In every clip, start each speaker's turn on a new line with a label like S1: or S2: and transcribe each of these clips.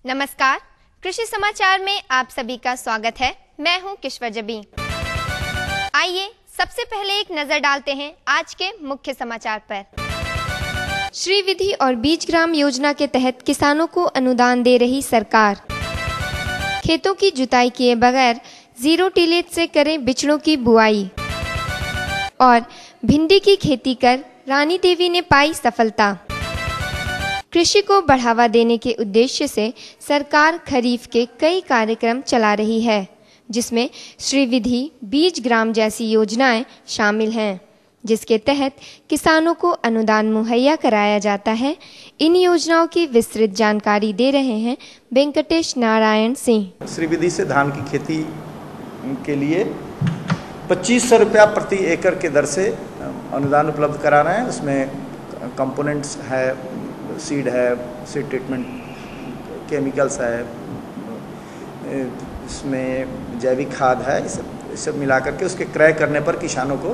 S1: नमस्कार, कृषि समाचार में आप सभी का स्वागत है। मैं हूं किश्वर जबी। आइए सबसे पहले एक नजर डालते हैं आज के मुख्य समाचार पर। श्री विधि और बीज ग्राम योजना के तहत किसानों को अनुदान दे रही सरकार। खेतों की जुताई किए बगैर जीरो टिलेज से करें बिचड़ों की बुआई। और भिंडी की खेती कर रानी देवी ने पाई सफलता। कृषि को बढ़ावा देने के उद्देश्य से सरकार खरीफ के कई कार्यक्रम चला रही है, जिसमें श्री विधि बीज ग्राम जैसी योजनाएं शामिल हैं, जिसके तहत किसानों को अनुदान मुहैया कराया जाता है। इन योजनाओं की विस्तृत जानकारी दे रहे हैं वेंकटेश नारायण सिंह।
S2: श्री विधि से धान की खेती के लिए 2500 रुपया प्रति एकड़ के दर से अनुदान उपलब्ध करा रहे हैं। उसमें कंपोनेंट्स है, सीड ट्रीटमेंट, केमिकल्स है, इसमें जैविक खाद है, ये सब मिला करके उसके क्रय करने पर किसानों को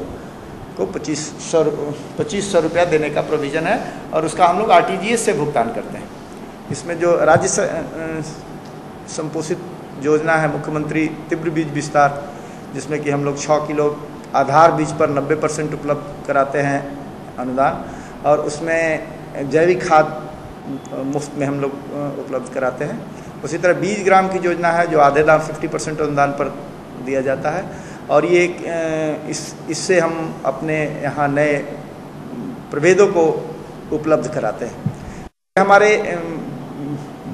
S2: 2500 रुपया देने का प्रोविज़न है। और उसका हम लोग RTGS से भुगतान करते हैं। इसमें जो राज्य संपोषित योजना है मुख्यमंत्री तीव्र बीज विस्तार, जिसमें कि हम लोग 6 किलो आधार बीज पर 90% उपलब्ध कराते हैं अनुदान, और उसमें जैविक खाद मुफ्त में हम लोग उपलब्ध कराते हैं। उसी तरह बीज ग्राम की योजना है जो आधे दाम 50% अनुदान पर दिया जाता है, और ये इससे हम अपने यहाँ नए प्रभेदों को उपलब्ध कराते हैं। हमारे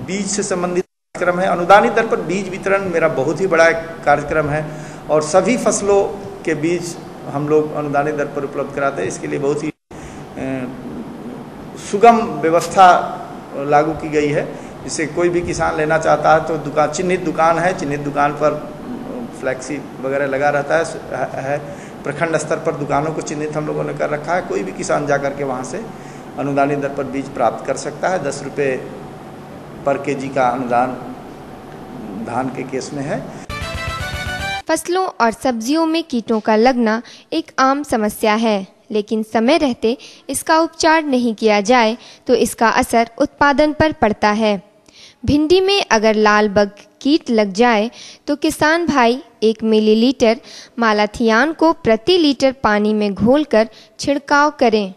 S2: बीज से संबंधित कार्यक्रम है। अनुदानित दर पर बीज वितरण मेरा बहुत ही बड़ा एक कार्यक्रम है, और सभी फसलों के बीज हम लोग अनुदानित दर पर उपलब्ध कराते हैं। इसके लिए बहुत ही सुगम व्यवस्था लागू की गई है, जिससे कोई भी किसान लेना चाहता है तो चिन्हित दुकान पर फ्लैक्सी वगैरह लगा रहता है। प्रखंड स्तर पर दुकानों को चिन्हित हम लोगों ने कर रखा है। कोई भी किसान जा कर के वहाँ से अनुदानित दर पर बीज प्राप्त कर सकता है। 10 रुपये पर केजी का अनुदान धान के केस में है।
S1: फसलों और सब्जियों में कीटों का लगना एक आम समस्या है, लेकिन समय रहते इसका उपचार नहीं किया जाए तो इसका असर उत्पादन पर पड़ता है। भिंडी में अगर लाल बग कीट लग जाए तो किसान भाई 1 मिलीलीटर मालाथियान को प्रति लीटर पानी में घोलकर छिड़काव करें।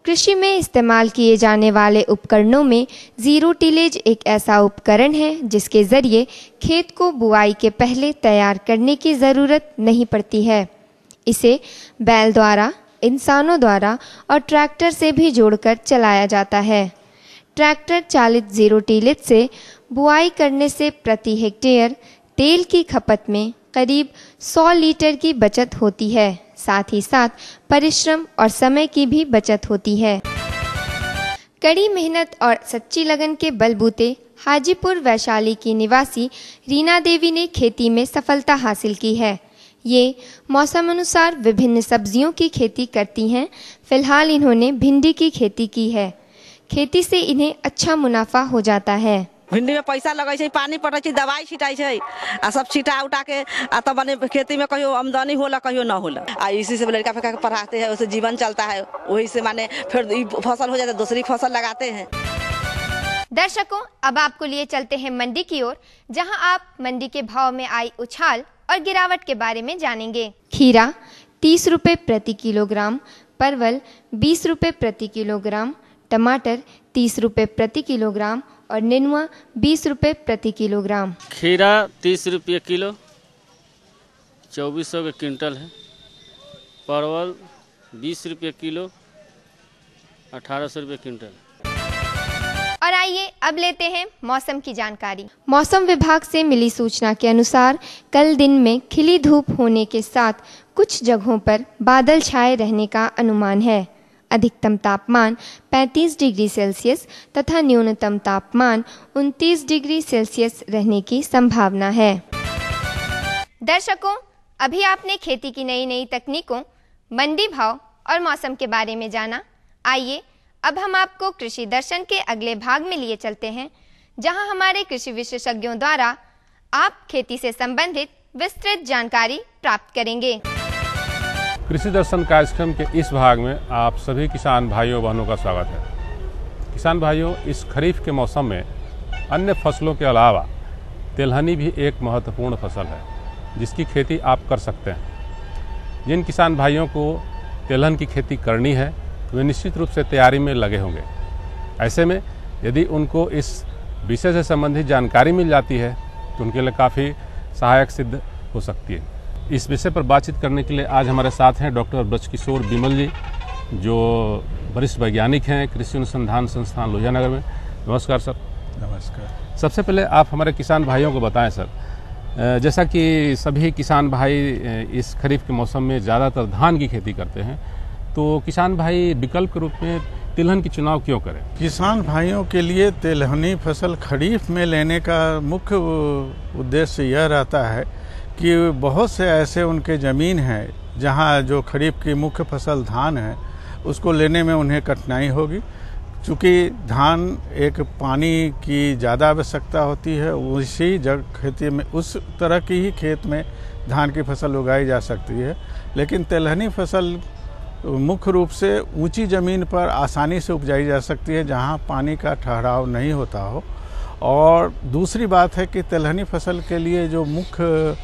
S1: कृषि में इस्तेमाल किए जाने वाले उपकरणों में जीरो टिलेज एक ऐसा उपकरण है जिसके जरिए खेत को बुआई के पहले तैयार करने की ज़रूरत नहीं पड़ती है। इसे बैल द्वारा, इंसानों द्वारा और ट्रैक्टर से भी जोड़कर चलाया जाता है। ट्रैक्टर चालित जीरो टिलेज से बुआई करने से प्रति हेक्टेयर तेल की खपत में करीब 100 लीटर की बचत होती है। साथ ही साथ परिश्रम और समय की भी बचत होती है। कड़ी मेहनत और सच्ची लगन के बलबूते हाजीपुर वैशाली की निवासी रीना देवी ने खेती में सफलता हासिल की है। ये मौसम अनुसार विभिन्न सब्जियों की खेती करती हैं। फिलहाल इन्होंने भिंडी की खेती की है। खेती से इन्हें अच्छा मुनाफा हो जाता है।
S3: भिंडी में पैसा लगे छै, पानी पड़े छै, दवाई छिटाई छै, आ सब छिटा उठा के तब बने खेती में कहियो आमदनी होला कहियो ना होला। इसी से लड़का फेंका के पढ़ाते हैं, उससे जीवन चलता है। वही से माने फिर फसल हो जाता है, दूसरी फसल लगाते हैं।
S1: दर्शकों, अब आपको लिए चलते हैं मंडी की ओर, जहां आप मंडी के भाव में आई उछाल और गिरावट के बारे में जानेंगे। खीरा 30 रुपये प्रति किलोग्राम, परवल 20 रुपये प्रति किलोग्राम, टमाटर 30 रुपये प्रति किलोग्राम और नेनुआ 20 रुपये प्रति किलोग्राम।
S4: खीरा 30 रुपये किलो, 2400 के क्विंटल है। परवल 20 रुपये किलो, 1800 रुपये क्विंटल।
S1: और आइए अब लेते हैं मौसम की जानकारी। मौसम विभाग से मिली सूचना के अनुसार कल दिन में खिली धूप होने के साथ कुछ जगहों पर बादल छाए रहने का अनुमान है। अधिकतम तापमान 35 डिग्री सेल्सियस तथा न्यूनतम तापमान 29 डिग्री सेल्सियस रहने की संभावना है। दर्शकों, अभी आपने खेती की नई नई तकनीकों, मंडी भाव और मौसम के बारे में जाना। आइए अब हम आपको कृषि दर्शन के अगले भाग में लिए चलते हैं, जहां हमारे कृषि विशेषज्ञों द्वारा आप खेती से संबंधित विस्तृत जानकारी प्राप्त करेंगे।
S5: कृषि दर्शन कार्यक्रम के इस भाग में आप सभी किसान भाइयों बहनों का स्वागत है। किसान भाइयों, इस खरीफ के मौसम में अन्य फसलों के अलावा तिलहनी भी एक महत्वपूर्ण फसल है जिसकी खेती आप कर सकते हैं। जिन किसान भाइयों को तिलहन की खेती करनी है वे निश्चित रूप से तैयारी में लगे होंगे। ऐसे में यदि उनको इस विषय से संबंधित जानकारी मिल जाती है तो उनके लिए काफ़ी सहायक सिद्ध हो सकती है। इस विषय पर बातचीत करने के लिए आज हमारे साथ हैं डॉक्टर ब्रजकिशोर बिमल जी, जो वरिष्ठ वैज्ञानिक हैं कृषि अनुसंधान संस्थान लोहिया नगर में। नमस्कार सर।
S6: नमस्कार।
S5: सबसे पहले आप हमारे किसान भाइयों को बताएं सर, जैसा कि सभी किसान भाई इस खरीफ के मौसम में ज़्यादातर धान की खेती करते हैं, तो किसान भाई विकल्प के रूप में तिलहन की चुनाव क्यों करें?
S6: किसान भाइयों के लिए तिलहनी फसल खरीफ में लेने का मुख्य उद्देश्य यह रहता है कि बहुत से ऐसे उनके ज़मीन हैं जहां जो खरीफ की मुख्य फसल धान है उसको लेने में उन्हें कठिनाई होगी। चूँकि धान एक पानी की ज़्यादा आवश्यकता होती है, उसी खेती में उस तरह की ही खेत में धान की फसल उगाई जा सकती है। लेकिन तिलहनी फसल मुख्य रूप से ऊंची ज़मीन पर आसानी से उपजाई जा सकती है जहां पानी का ठहराव नहीं होता हो। और दूसरी बात है कि तिलहनी फसल के लिए जो मुख्य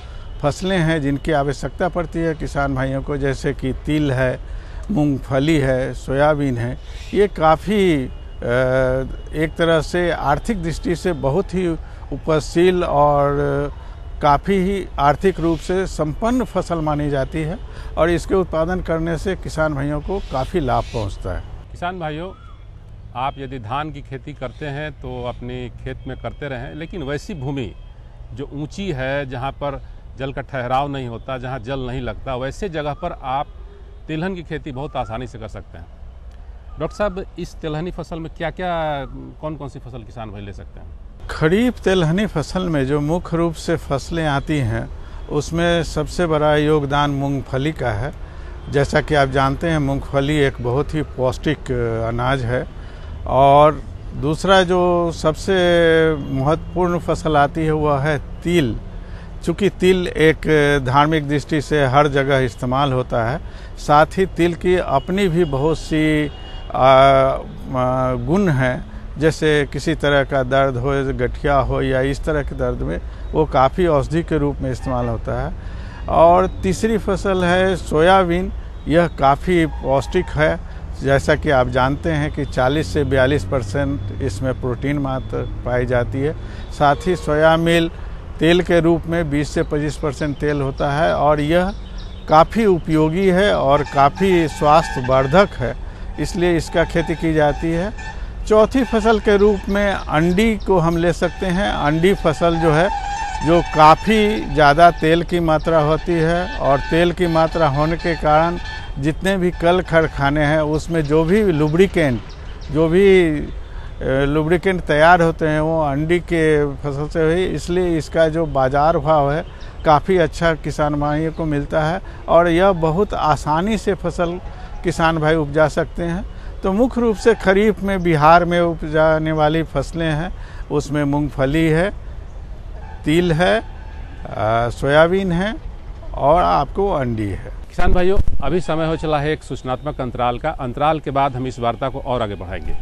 S6: फसलें हैं जिनकी आवश्यकता पड़ती है किसान भाइयों को, जैसे कि तिल है, मूंगफली है, सोयाबीन है, ये काफ़ी एक तरह से आर्थिक दृष्टि से बहुत ही उपजशील और काफ़ी ही आर्थिक रूप से संपन्न फसल मानी जाती है और इसके उत्पादन करने से किसान भाइयों को काफ़ी लाभ पहुंचता है।
S5: किसान भाइयों, आप यदि धान की खेती करते हैं तो अपने खेत में करते रहें, लेकिन वैसी भूमि जो ऊंची है, जहां पर जल का ठहराव नहीं होता, जहां जल नहीं लगता, वैसे जगह पर आप तिलहन की खेती बहुत आसानी से कर सकते हैं। डॉक्टर साहब, इस तिलहनी फसल में क्या क्या कौन कौन सी फसल किसान भाई ले सकते हैं?
S6: खरीफ तिलहनी फसल में जो मुख्य रूप से फसलें आती हैं उसमें सबसे बड़ा योगदान मूंगफली का है। जैसा कि आप जानते हैं मूंगफली एक बहुत ही पौष्टिक अनाज है। और दूसरा जो सबसे महत्वपूर्ण फसल आती है वह है तिल। चूँकि तिल एक धार्मिक दृष्टि से हर जगह इस्तेमाल होता है, साथ ही तिल की अपनी भी बहुत सी गुण हैं। जैसे किसी तरह का दर्द हो, गठिया हो या इस तरह के दर्द में वो काफ़ी औषधि के रूप में इस्तेमाल होता है। और तीसरी फसल है सोयाबीन। यह काफ़ी पौष्टिक है। जैसा कि आप जानते हैं कि 40 से 42% इसमें प्रोटीन मात्रा पाई जाती है। साथ ही सोया मिल तेल के रूप में 20 से 25% तेल होता है और यह काफ़ी उपयोगी है और काफ़ी स्वास्थ्यवर्धक है, इसलिए इसका खेती की जाती है। चौथी फसल के रूप में अंडी को हम ले सकते हैं। अंडी फसल जो है जो काफ़ी ज़्यादा तेल की मात्रा होती है और तेल की मात्रा होने के कारण जितने भी कल कारखाने हैं उसमें जो भी लुब्रिकेंट तैयार होते हैं वो अंडी के फसल से हुई, इसलिए इसका जो बाज़ार भाव है काफ़ी अच्छा किसान भाइयों को मिलता है और यह बहुत आसानी से फसल किसान भाई उपजा सकते हैं। तो मुख्य रूप से खरीफ में बिहार में उपजाने वाली फसलें हैं, उसमें मूंगफली है, तिल है, सोयाबीन है और आपको अंडी है।
S5: किसान भाइयों, अभी समय हो चला है एक सूचनात्मक अंतराल का। अंतराल के बाद हम इस वार्ता को और आगे बढ़ाएंगे।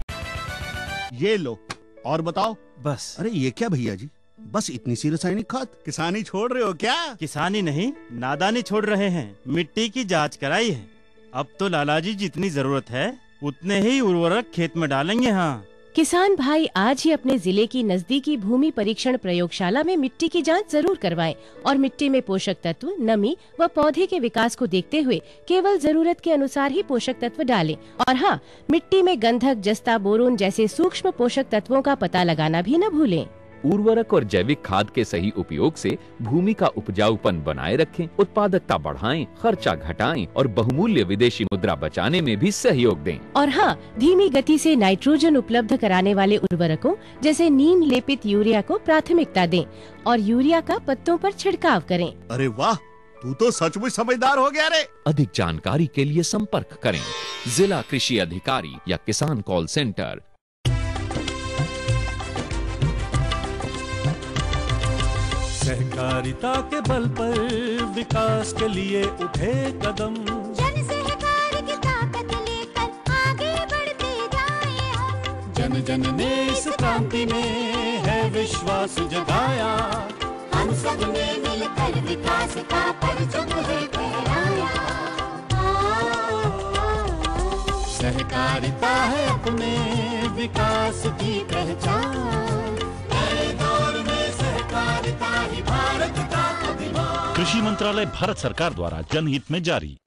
S7: ये लो और बताओ।
S8: बस।
S7: अरे ये क्या भैया जी, बस इतनी सी रासायनिक खाद? किसानी छोड़ रहे हो क्या?
S8: किसानी नहीं, नादानी छोड़ रहे हैं। मिट्टी की जांच कराई है। अब तो लालाजी जितनी जरूरत है उतने ही उर्वरक खेत में डालेंगे। हाँ,
S9: किसान भाई आज ही अपने जिले की नजदीकी भूमि परीक्षण प्रयोगशाला में मिट्टी की जांच जरूर करवाएं और मिट्टी में पोषक तत्व, नमी व पौधे के विकास को देखते हुए केवल जरूरत के अनुसार ही पोषक तत्व डालें। और हाँ, मिट्टी में गंधक, जस्ता, बोरोन जैसे सूक्ष्म पोषक तत्वों का पता लगाना भी न भूलें।
S10: उर्वरक और जैविक खाद के सही उपयोग से भूमि का उपजाऊपन बनाए रखें, उत्पादकता बढ़ाएं, खर्चा घटाएं और बहुमूल्य विदेशी मुद्रा बचाने में भी सहयोग दें।
S9: और हाँ, धीमी गति से नाइट्रोजन उपलब्ध कराने वाले उर्वरकों जैसे नीम लेपित यूरिया को प्राथमिकता दें और यूरिया का पत्तों पर छिड़काव करें।
S7: अरे वाह, तू तो सचमुच समझदार हो गया रे।
S10: अधिक जानकारी के लिए संपर्क करें जिला कृषि अधिकारी या किसान कॉल सेंटर।
S11: सहकारिता के बल पर विकास के लिए उठे कदम,
S12: जन सहकार की ताकत लेकर आगे बढ़ते जाएं हम।
S11: जन जन ने इस क्रांति में है विश्वास जगाया।
S12: हम सब ने मिलकर विकास का परचम है फहराया।
S11: सहकारिता है अपने विकास की पहचान। नए दौर में सहकारिता ही भारत का अभिमान।
S13: कृषि मंत्रालय भारत सरकार द्वारा जनहित में जारी।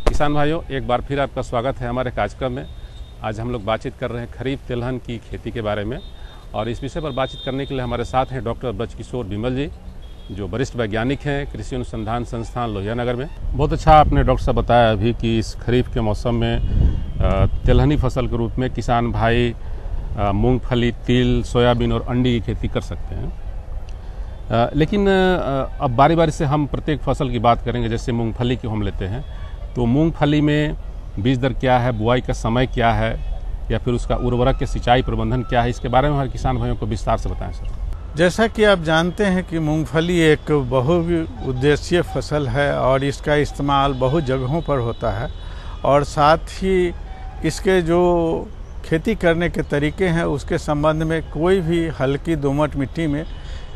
S5: किसान भाइयों, एक बार फिर आपका स्वागत है हमारे कार्यक्रम में। आज हम लोग बातचीत कर रहे हैं खरीफ तिलहन की खेती के बारे में, और इस विषय पर बातचीत करने के लिए हमारे साथ हैं डॉक्टर ब्रजकिशोर बिमल जी, जो वरिष्ठ वैज्ञानिक हैं कृषि अनुसंधान संस्थान लोहियानगर में। बहुत अच्छा आपने डॉक्टर साहब बताया अभी कि इस खरीफ के मौसम में तिलहनी फसल के रूप में किसान भाई मूंगफली, तिल, सोयाबीन और अंडी की खेती कर सकते हैं। लेकिन अब बारी बारी से हम प्रत्येक फसल की बात करेंगे। जैसे मूंगफली की हम लेते हैं तो मूंगफली में बीज दर क्या है, बुआई का समय क्या है, या फिर उसका उर्वरक के सिंचाई प्रबंधन क्या है, इसके बारे में हमारे किसान भाइयों को विस्तार से बताएं सर।
S6: जैसा कि आप जानते हैं कि मूंगफली एक बहुउद्देशीय फसल है और इसका इस्तेमाल बहुत जगहों पर होता है, और साथ ही इसके जो खेती करने के तरीके हैं उसके संबंध में कोई भी हल्की दोमट मिट्टी में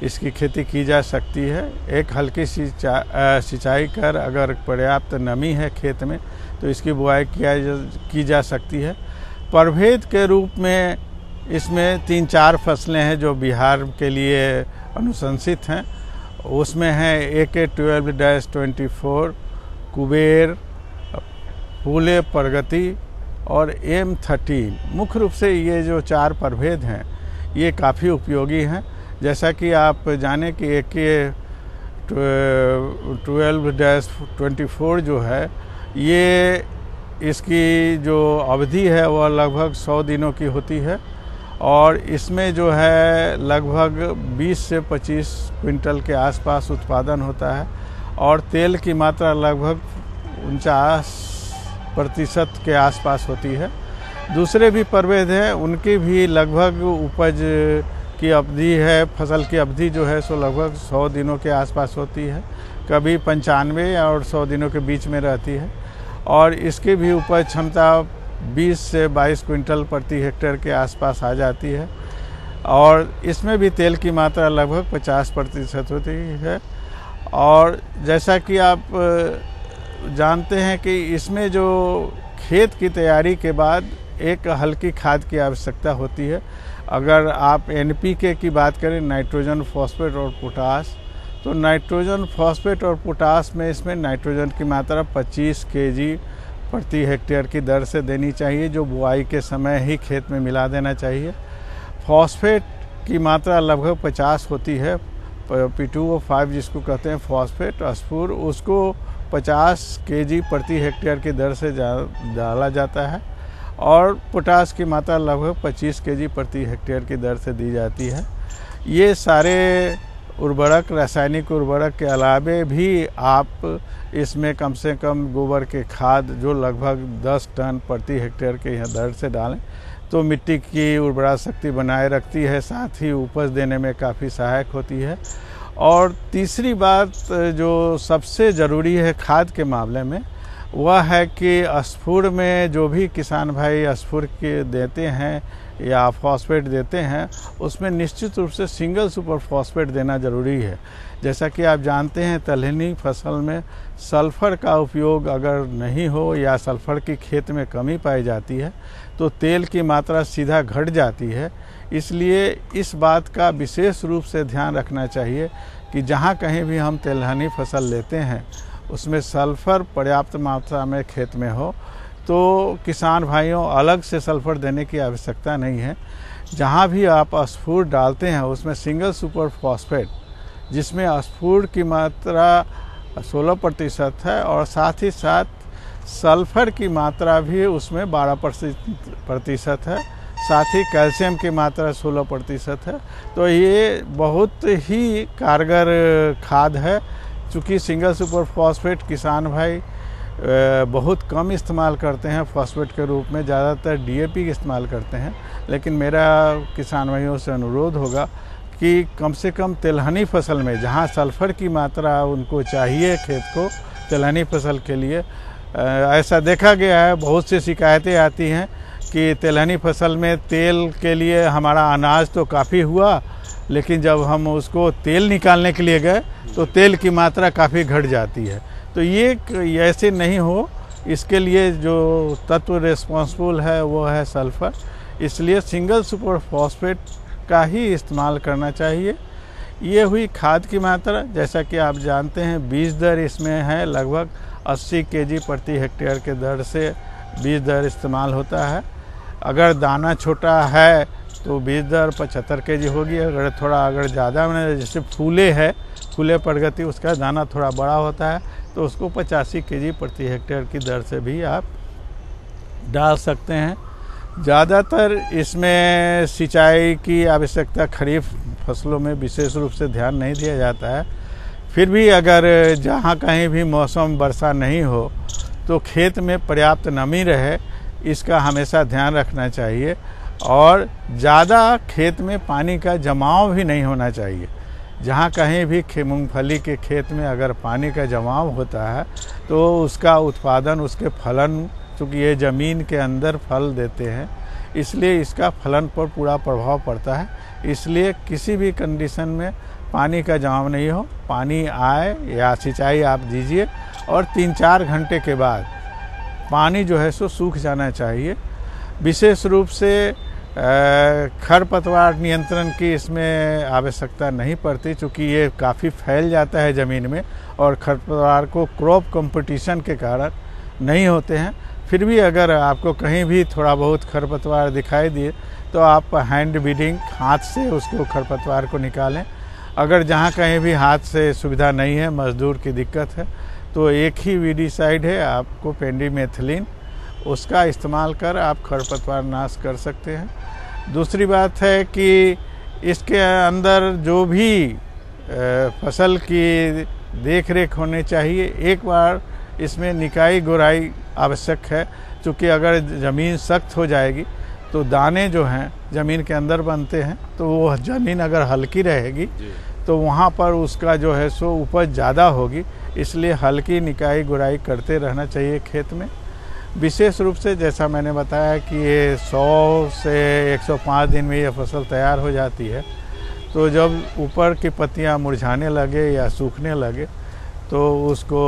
S6: इसकी खेती की जा सकती है। एक हल्की सिंचाई कर अगर पर्याप्त नमी है खेत में तो इसकी बुआई की जा सकती है। प्रभेद के रूप में इसमें 3-4 फसलें हैं जो बिहार के लिए अनुशंसित हैं। उसमें हैं AK-12-24, कुबेर, फूले, प्रगति और M13। मुख्य रूप से ये जो 4 प्रभेद हैं ये काफ़ी उपयोगी हैं। जैसा कि आप जाने कि AK-12-24 जो है ये इसकी जो अवधि है वह लगभग 100 दिनों की होती है, और इसमें जो है लगभग 20 से 25 क्विंटल के आसपास उत्पादन होता है, और तेल की मात्रा लगभग 49% के आसपास होती है। दूसरे भी प्रभेद हैं, उनकी भी लगभग उपज की अवधि है, फसल की अवधि जो है सो लगभग 100 दिनों के आसपास होती है, कभी 95 और 100 दिनों के बीच में रहती है, और इसकी भी उपज क्षमता 20 से 22 क्विंटल प्रति हेक्टेयर के आसपास आ जाती है, और इसमें भी तेल की मात्रा लगभग 50% होती है। और जैसा कि आप जानते हैं कि इसमें जो खेत की तैयारी के बाद एक हल्की खाद की आवश्यकता होती है। अगर आप NPK की बात करें, नाइट्रोजन, फॉस्फेट और पोटास, तो नाइट्रोजन, फॉस्फेट और पोटास में इसमें नाइट्रोजन की मात्रा 25 kg प्रति हेक्टेयर की दर से देनी चाहिए, जो बुआई के समय ही खेत में मिला देना चाहिए। फॉस्फेट की मात्रा लगभग 50 होती है, P2O5 जिसको कहते हैं फॉस्फेट स्फूर, उसको 50 kg प्रति हेक्टेयर की दर से डाला जाता है, और पोटास की मात्रा लगभग 25 kg प्रति हेक्टेयर की दर से दी जाती है। ये सारे उर्वरक, रासायनिक उर्वरक के अलावे भी आप इसमें कम से कम गोबर के खाद जो लगभग 10 टन प्रति हेक्टेयर के दर से डालें तो मिट्टी की उर्वरा शक्ति बनाए रखती है, साथ ही उपज देने में काफ़ी सहायक होती है। और तीसरी बात जो सबसे ज़रूरी है खाद के मामले में वह है कि स्फूर में जो भी किसान भाई स्फूर के देते हैं या फॉस्फेट देते हैं उसमें निश्चित रूप से सिंगल सुपर फॉस्फेट देना ज़रूरी है। जैसा कि आप जानते हैं तिलहनी फसल में सल्फ़र का उपयोग अगर नहीं हो या सल्फ़र की खेत में कमी पाई जाती है तो तेल की मात्रा सीधा घट जाती है। इसलिए इस बात का विशेष रूप से ध्यान रखना चाहिए कि जहाँ कहीं भी हम तिलहनी फसल लेते हैं उसमें सल्फ़र पर्याप्त मात्रा में खेत में हो, तो किसान भाइयों अलग से सल्फ़र देने की आवश्यकता नहीं है। जहाँ भी आप स्फूर डालते हैं उसमें सिंगल सुपर फॉस्फेट जिसमें स्फूर की मात्रा 16% है और साथ ही साथ सल्फ़र की मात्रा भी उसमें 12% है, साथ ही कैल्शियम की मात्रा 16% है। तो ये बहुत ही कारगर खाद है। चूँकि सिंगल सुपर फॉस्फेट किसान भाई बहुत कम इस्तेमाल करते हैं फॉस्फेट के रूप में, ज़्यादातर DAP इस्तेमाल करते हैं, लेकिन मेरा किसान भाइयों से अनुरोध होगा कि कम से कम तिलहनी फसल में जहां सल्फ़र की मात्रा उनको चाहिए खेत को तिलहनी फसल के लिए, ऐसा देखा गया है, बहुत सी शिकायतें आती हैं कि तिलहनी फसल में तेल के लिए हमारा अनाज तो काफ़ी हुआ, लेकिन जब हम उसको तेल निकालने के लिए गए तो तेल की मात्रा काफ़ी घट जाती है। तो ये ऐसे नहीं हो, इसके लिए जो तत्व रिस्पॉन्सिबल है वो है सल्फर, इसलिए सिंगल सुपर फॉस्फेट का ही इस्तेमाल करना चाहिए। ये हुई खाद की मात्रा। जैसा कि आप जानते हैं बीज दर इसमें है लगभग 80 केजी प्रति हेक्टेयर के दर से बीज दर इस्तेमाल होता है। अगर दाना छोटा है तो बीज दर 75 केजी होगी। अगर ज़्यादा मैंने जैसे फूले प्रगति उसका दाना थोड़ा बड़ा होता है तो उसको 85 केजी प्रति हेक्टेयर की दर से भी आप डाल सकते हैं। ज़्यादातर इसमें सिंचाई की आवश्यकता खरीफ फसलों में विशेष रूप से ध्यान नहीं दिया जाता है। फिर भी अगर जहाँ कहीं भी मौसम वर्षा नहीं हो तो खेत में पर्याप्त नमी रहे, इसका हमेशा ध्यान रखना चाहिए। और ज़्यादा खेत में पानी का जमाव भी नहीं होना चाहिए। जहाँ कहीं भी मूंगफली के खेत में अगर पानी का जमाव होता है तो उसका उत्पादन, उसके फलन, चूँकि ये ज़मीन के अंदर फल देते हैं इसलिए इसका फलन पर पूरा प्रभाव पड़ता है। इसलिए किसी भी कंडीशन में पानी का जमाव नहीं हो, पानी आए या सिंचाई आप दीजिए और 3-4 घंटे के बाद पानी जो है सो सूख जाना चाहिए। विशेष रूप से खरपतवार नियंत्रण की इसमें आवश्यकता नहीं पड़ती, चूँकि ये काफ़ी फैल जाता है ज़मीन में और खरपतवार को क्रॉप कंपटीशन के कारण नहीं होते हैं। फिर भी अगर आपको कहीं भी थोड़ा बहुत खरपतवार दिखाई दिए तो आप हैंड बीडिंग, हाथ से उसको खरपतवार को निकालें। अगर जहाँ कहीं भी हाथ से सुविधा नहीं है, मजदूर की दिक्कत है, तो एक ही वीडीसाइड है, आपको पेंडीमेथिलीन, उसका इस्तेमाल कर आप खरपतवार नाश कर सकते हैं। दूसरी बात है कि इसके अंदर जो भी फसल की देख रेख होनी चाहिए, एक बार इसमें निकाई गुड़ाई आवश्यक है, क्योंकि अगर ज़मीन सख्त हो जाएगी तो दाने जो हैं ज़मीन के अंदर बनते हैं, तो वो ज़मीन अगर हल्की रहेगी तो वहाँ पर उसका जो है सो उपज ज़्यादा होगी। इसलिए हल्की निकाई गुड़ाई करते रहना चाहिए खेत में। विशेष रूप से जैसा मैंने बताया कि ये 100 से 105 दिन में ये फसल तैयार हो जाती है, तो जब ऊपर की पत्तियाँ मुरझाने लगे या सूखने लगे तो उसको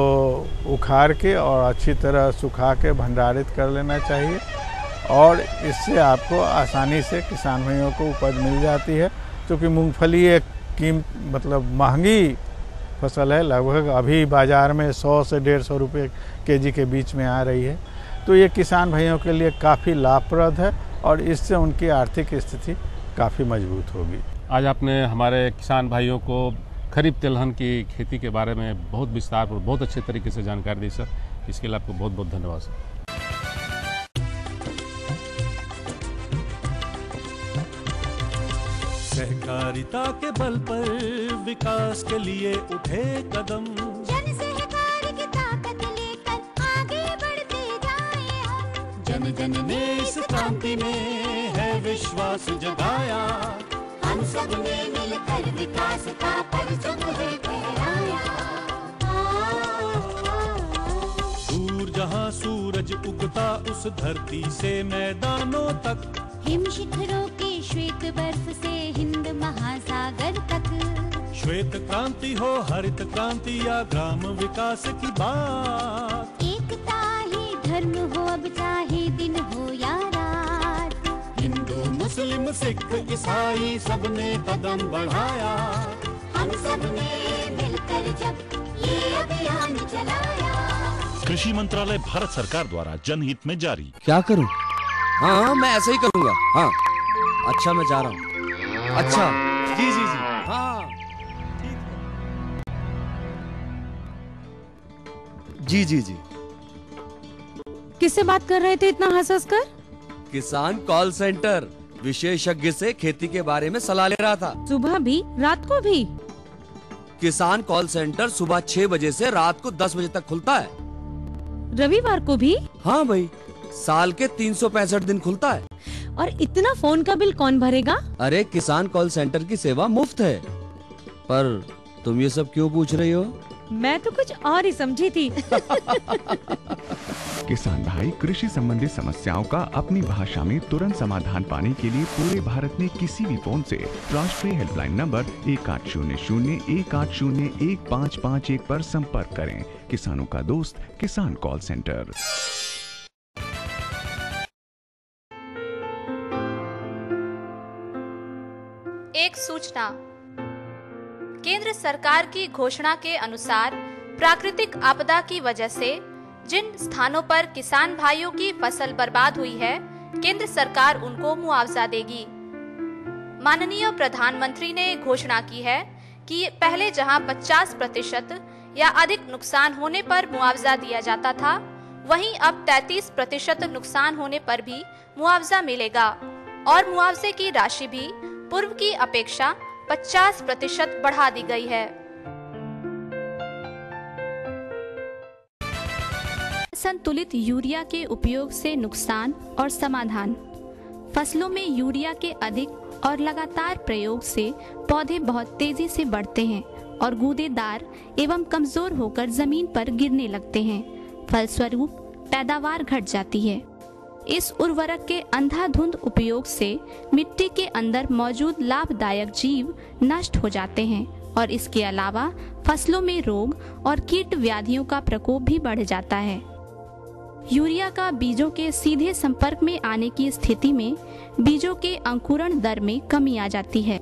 S6: उखाड़ के और अच्छी तरह सुखा के भंडारित कर लेना चाहिए और इससे आपको आसानी से किसान भाइयों को उपज मिल जाती है। क्योंकि मूंगफली एक महंगी फसल है, लगभग अभी बाज़ार में 100 से 150 रुपये केजी के बीच में आ रही है, तो ये किसान भाइयों के लिए काफ़ी लाभप्रद है और इससे उनकी आर्थिक स्थिति काफ़ी मजबूत होगी।
S5: आज आपने हमारे किसान भाइयों को खरीफ तिलहन की खेती के बारे में बहुत विस्तार और बहुत अच्छे तरीके से जानकारी दी सर, इसके लिए आपको बहुत बहुत धन्यवाद सर।
S11: सहकारिता के बल पर विकास के लिए उठे कदम,
S12: जन सहकार की ताकत लेकर आगे बढ़ते जाएं हम।
S11: जन जन ने इस क्रांति में है विश्वास जगाया,
S12: हम सब ने मिलकर विकास का परचम है फहराया।
S11: दूर जहां सूरज उगता उस धरती से मैदानों तक,
S12: हिम शिखरों की श्वेत बर्फ से हिंद महासागर तक।
S11: श्वेत क्रांति हो हरित क्रांति या ग्राम विकास की बात,
S12: एकता ही धर्म हो अब चाहे दिन हो या रात।
S11: हिंदू मुस्लिम सिख ईसाई सबने कदम बढ़ाया,
S12: हम सब ने मिलकर जब ये अभियान चलाया।
S13: कृषि मंत्रालय भारत सरकार द्वारा जनहित में जारी।
S14: क्या करूं? हाँ मैं ऐसे ही करूंगा। हाँ अच्छा मैं जा रहा हूँ। अच्छा
S11: जी जी जी
S14: हाँ जी जी जी।
S15: किससे बात कर रहे थे इतना हंस कर?
S14: किसान कॉल सेंटर, विशेषज्ञ से खेती के बारे में सलाह ले रहा था।
S15: सुबह भी रात को भी?
S14: किसान कॉल सेंटर सुबह 6 बजे से रात को 10 बजे तक खुलता है।
S15: रविवार को भी?
S14: हाँ भाई, साल के 365 दिन खुलता है।
S15: और इतना फोन का बिल कौन भरेगा?
S14: अरे किसान कॉल सेंटर की सेवा मुफ्त है। पर तुम ये सब क्यों पूछ रही हो?
S15: मैं तो कुछ और ही समझी थी।
S16: किसान भाई कृषि संबंधी समस्याओं का अपनी भाषा में तुरंत समाधान पाने के लिए पूरे भारत में किसी भी फोन से राष्ट्रीय हेल्पलाइन नंबर 1800-180-1551 पर संपर्क करें। किसानों का दोस्त किसान कॉल सेंटर।
S17: एक सूचना। केंद्र सरकार की घोषणा के अनुसार प्राकृतिक आपदा की वजह से जिन स्थानों पर किसान भाइयों की फसल बर्बाद हुई है, केंद्र सरकार उनको मुआवजा देगी। माननीय प्रधानमंत्री ने घोषणा की है कि पहले जहां 50% या अधिक नुकसान होने पर मुआवजा दिया जाता था, वहीं अब 33% नुकसान होने पर भी मुआवजा मिलेगा और मुआवजे की राशि भी पूर्व की अपेक्षा 50% बढ़ा दी गई है।
S18: संतुलित यूरिया के उपयोग से नुकसान और समाधान। फसलों में यूरिया के अधिक और लगातार प्रयोग से पौधे बहुत तेजी से बढ़ते हैं और गूदेदार एवं कमजोर होकर जमीन पर गिरने लगते हैं। फलस्वरूप पैदावार घट जाती है। इस उर्वरक के अंधाधुंध उपयोग से मिट्टी के अंदर मौजूद लाभदायक जीव नष्ट हो जाते हैं और इसके अलावा फसलों में रोग और कीट व्याधियों का प्रकोप भी बढ़ जाता है। यूरिया का बीजों के सीधे संपर्क में आने की स्थिति में बीजों के अंकुरण दर में कमी आ जाती है।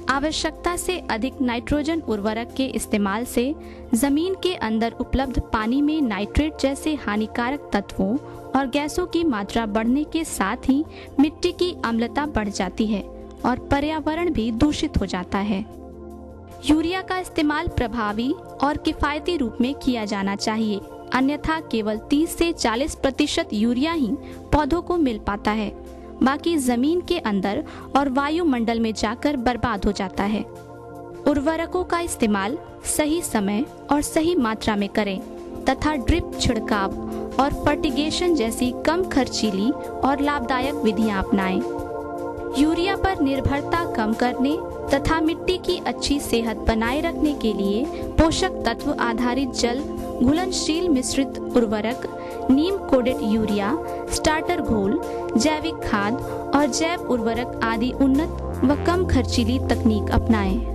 S18: आवश्यकता से अधिक नाइट्रोजन उर्वरक के इस्तेमाल से जमीन के अंदर उपलब्ध पानी में नाइट्रेट जैसे हानिकारक तत्वों और गैसों की मात्रा बढ़ने के साथ ही मिट्टी की अम्लता बढ़ जाती है और पर्यावरण भी दूषित हो जाता है। यूरिया का इस्तेमाल प्रभावी और किफायती रूप में किया जाना चाहिए, अन्यथा केवल 30 से 40% यूरिया ही पौधों को मिल पाता है, बाकी जमीन के अंदर और वायुमंडल में जाकर बर्बाद हो जाता है। उर्वरकों का इस्तेमाल सही समय और सही मात्रा में करें तथा ड्रिप छिड़काव और फर्टिगेशन जैसी कम खर्चीली और लाभदायक विधियां अपनाएं। यूरिया पर निर्भरता कम करने तथा मिट्टी की अच्छी सेहत बनाए रखने के लिए पोषक तत्व आधारित जल घुलनशील मिश्रित उर्वरक, नीम कोडेड यूरिया, स्टार्टर घोल, जैविक खाद और जैव उर्वरक आदि उन्नत व कम खर्चीली तकनीक अपनाएं।